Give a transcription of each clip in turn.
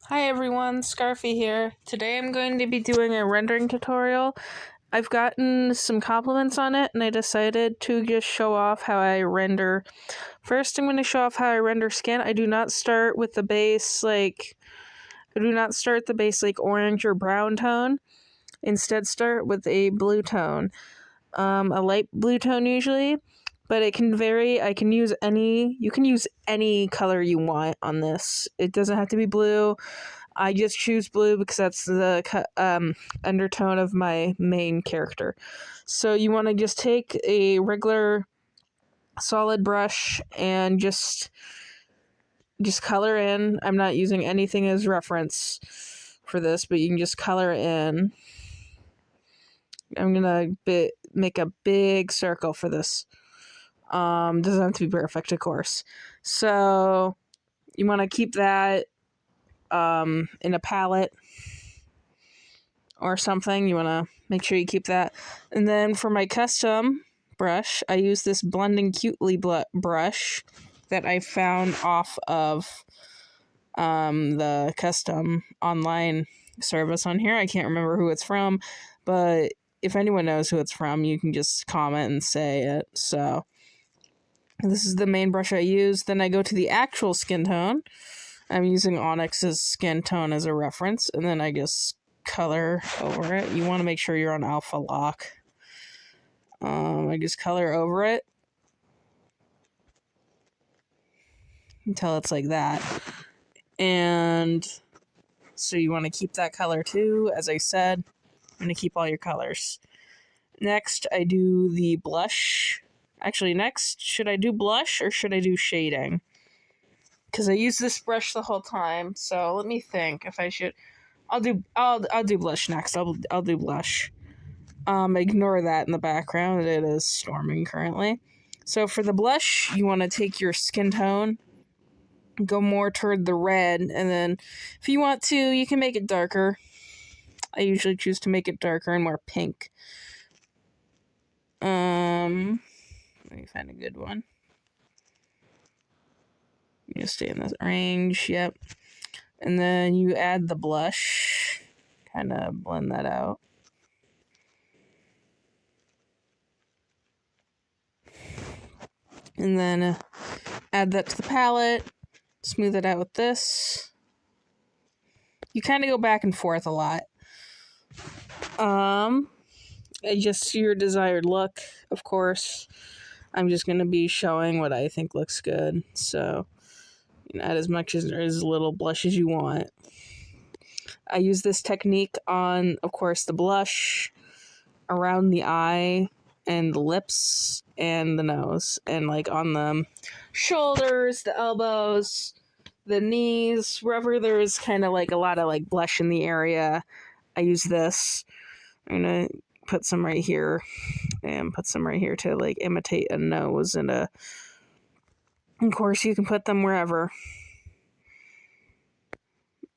Hi everyone, Scarfy here. Today I'm going to be doing a rendering tutorial. I've gotten some compliments on it and I decided to just show off how I render. First I'm going to show off how I render skin. I do not start with the base like orange or brown tone. Instead start with a blue tone. A light blue tone usually, but it can vary. You can use any color you want on this. It doesn't have to be blue. I just choose blue because that's the undertone of my main character. So you want to just take a regular solid brush and just color in. I'm not using anything as reference for this, but you can just color in. I'm gonna make a big circle for this. Doesn't have to be perfect, of course. So you want to keep that in a palette or something. You want to make sure you keep that. And then for my custom brush, I use this Blending Cutely brush that I found off of the custom online service on here. I can't remember who it's from, but if anyone knows who it's from, you can just comment and say it. So this is the main brush I use. Then I go to the actual skin tone. I'm using Onyx's skin tone as a reference, and then I just color over it. You want to make sure you're on alpha lock. I just color over it until it's like that. And so you want to keep that color too. As I said, I'm going to keep all your colors. Next, I do the blush. Actually, next, should I do blush or should I do shading? Because I use this brush the whole time, so let me think if I should. I'll do blush next. I'll do blush. Ignore that in the background. It is storming currently. So for the blush, you want to take your skin tone, go more toward the red, and then if you want to, you can make it darker. I usually choose to make it darker and more pink. Let me find a good one. You stay in this range, yep. And then you add the blush, kind of blend that out. And then add that to the palette, smooth it out with this. You kind of go back and forth a lot. Just your desired look, of course. I'm just going to be showing what I think looks good. So, you know, add as much or as little blush as you want. I use this technique on, of course, the blush, around the eye, and the lips, and the nose, and like on the shoulders, the elbows, the knees, wherever there's kind of like a lot of like blush in the area. I use this. I'm gonna put some right here and put some right here to like imitate a nose, and of course you can put them wherever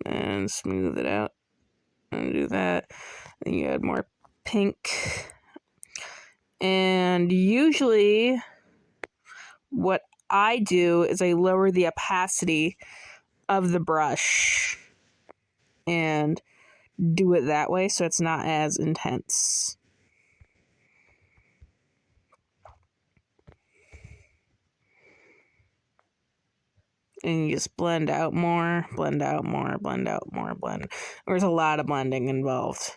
and smooth it out and do that. Then you add more pink. And usually what I do is I lower the opacity of the brush and do it that way so it's not as intense. And you just blend out more, blend out more, blend out more, blend. There's a lot of blending involved.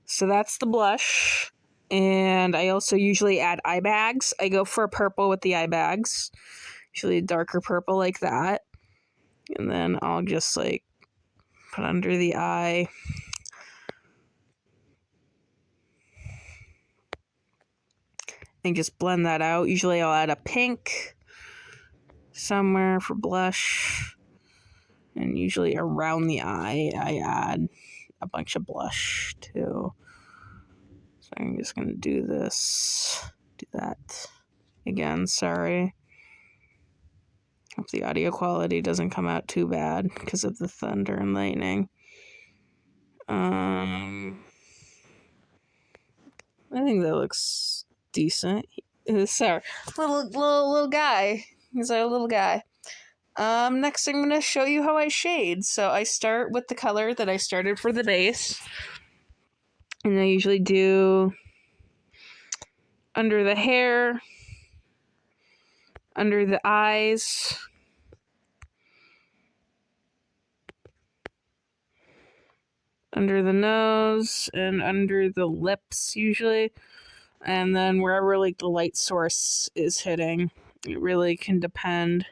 So that's the blush. And I also usually add eye bags. I go for a purple with the eye bags. Usually a darker purple like that. And then I'll just like put under the eye. And just blend that out. Usually I'll add a pink somewhere for blush. And usually around the eye, I add a bunch of blush too. So I'm just going to do this, do that. Again, sorry. Hope the audio quality doesn't come out too bad because of the thunder and lightning. I think that looks decent. Sorry, little guy. He's our little guy. Next I'm going to show you how I shade. So I start with the color that I started for the base. And I usually do under the hair, under the eyes, under the nose, and under the lips usually. And then wherever like the light source is hitting, it really can depend.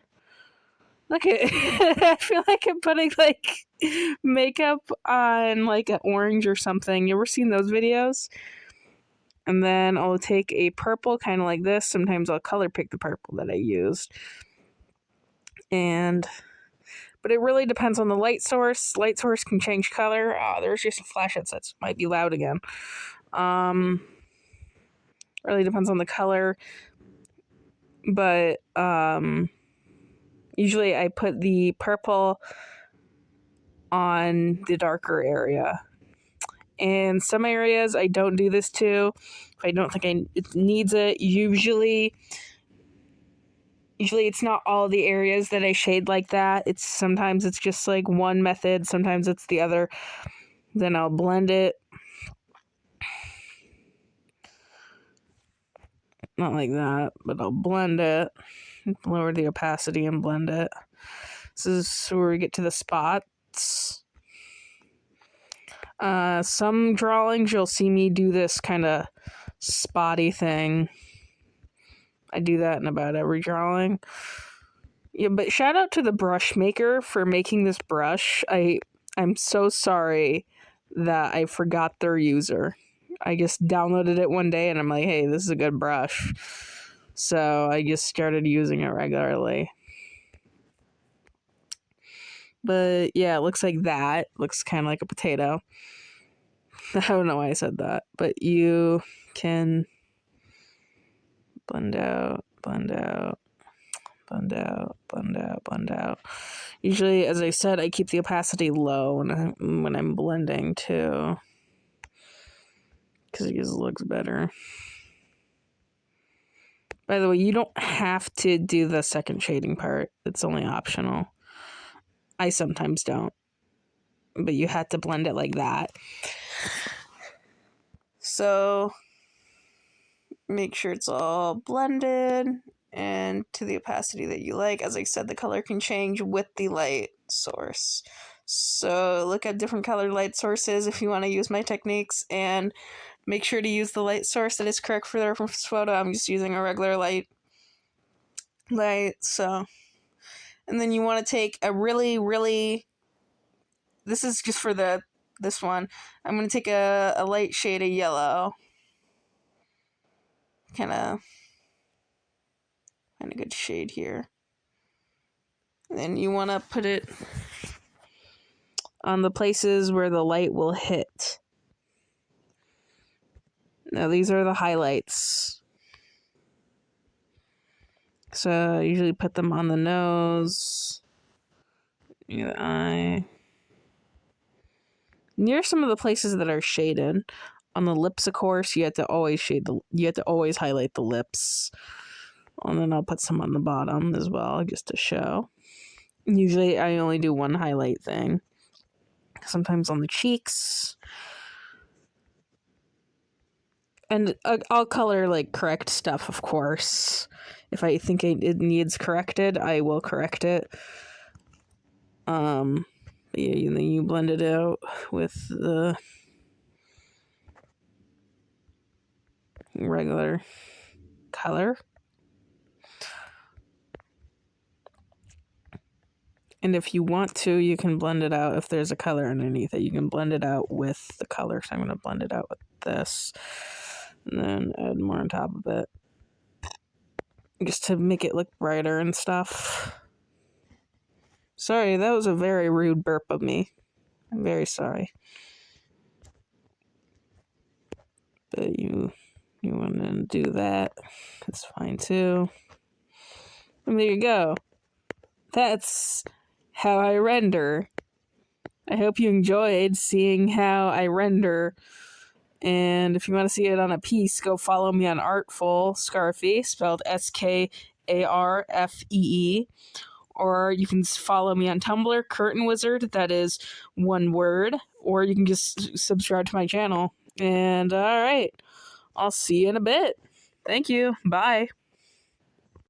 Look at I feel like I'm putting like makeup on like an orange or something. You ever seen those videos? And then I'll take a purple kind of like this. Sometimes I'll color pick the purple that I used. But it really depends on the light source. Light source can change color. There's just a flash that might be loud again. Really depends on the color. But usually I put the purple on the darker area. In some areas I don't do this too. If I don't think it needs it, usually it's not all the areas that I shade like that. Sometimes it's just like one method, sometimes it's the other. Then I'll blend it. Not like that, but I'll blend it. Lower the opacity and blend it. This is where we get to the spots. Some drawings you'll see me do this kind of spotty thing. I do that in about every drawing. Yeah, but shout out to the brush maker for making this brush. I'm so sorry that I forgot their user. I just downloaded it one day and I'm like, hey, this is a good brush. So I just started using it regularly. But yeah, it looks like that. Looks kind of like a potato. I don't know why I said that. But you can blend out, blend out, blend out, blend out, blend out. Usually, as I said, I keep the opacity low when I'm blending too. Because it just looks better. By the way, you don't have to do the second shading part. It's only optional. I sometimes don't. But you had to blend it like that. So make sure it's all blended and to the opacity that you like. As I said, the color can change with the light source. So look at different colored light sources if you want to use my techniques, and make sure to use the light source that is correct for the reference photo. I'm just using a regular light. So, and then you want to take a really, this is just for this one. I'm going to take a light shade of yellow. Kind of good shade here. And then you want to put it on the places where the light will hit. Now these are the highlights. So I usually put them on the nose, near the eye, near some of the places that are shaded. On the lips, of course, you have to always highlight the lips. And then I'll put some on the bottom as well, just to show. Usually I only do one highlight thing. Sometimes on the cheeks. And I'll color like correct stuff, of course. If I think it needs corrected, I will correct it. Yeah, and then you blend it out with the regular color. And if you want to, you can blend it out. If there's a color underneath it, you can blend it out with the color. So I'm going to blend it out with this. And then add more on top of it. Just to make it look brighter and stuff. Sorry, that was a very rude burp of me. I'm very sorry. But you want to do that. It's fine too. And there you go. That's how I render. I hope you enjoyed seeing how I render. And if you want to see it on a piece, go follow me on Artful Scarfee, spelled Skarfee, or you can follow me on Tumblr, Curtain Wizard. That is one word. Or you can just subscribe to my channel. And all right, I'll see you in a bit. Thank you. Bye.